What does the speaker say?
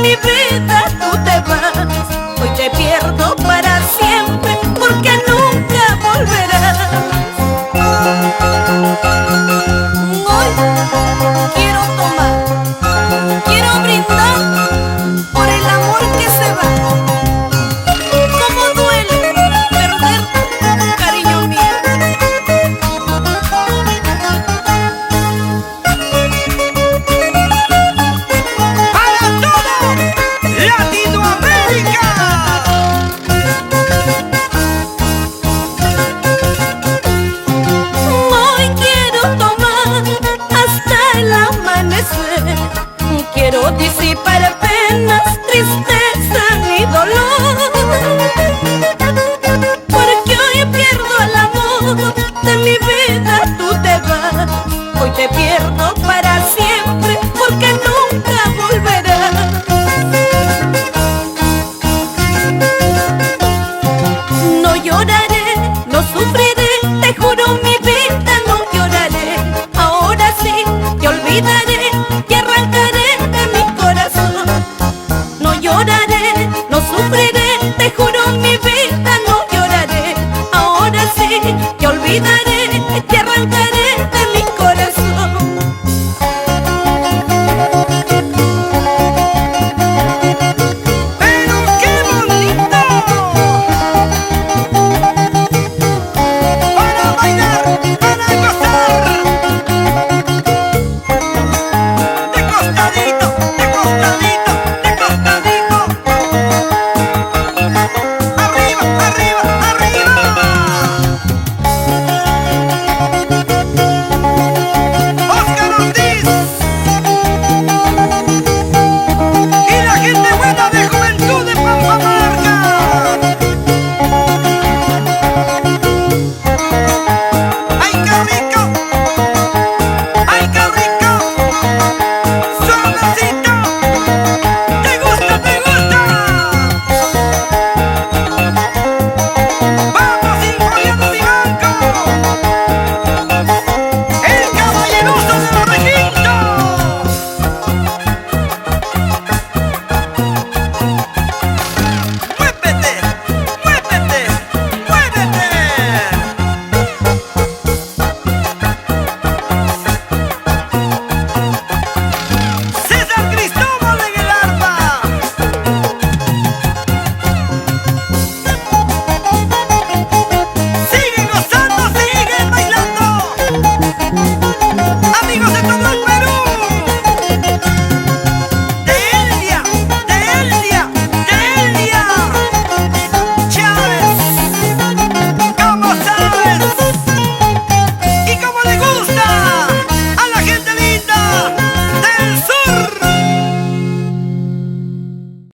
mi vida tú te vas. Hoy te pierdo para siempre porque nunca volverás. Hoy quiero tomar, quiero brindar por el amor que se va. Cómo duele perderte, cariño mío. ¡Para todo Latinoamérica! Hoy quiero tomar hasta el amanecer. Quiero disipar penas, tristeza y dolor. Porque hoy pierdo el amor de mi vida, tú te vas. Hoy te pierdo para siempre porque nunca volverás. No lloraré, no sufriré, te juro mi vida no lloraré. Ahora sí te olvidaré y arrancaré de mi corazón. No lloraré, no sufriré, te juro mi vida no lloraré. Ahora sí te olvidaré y arrancaré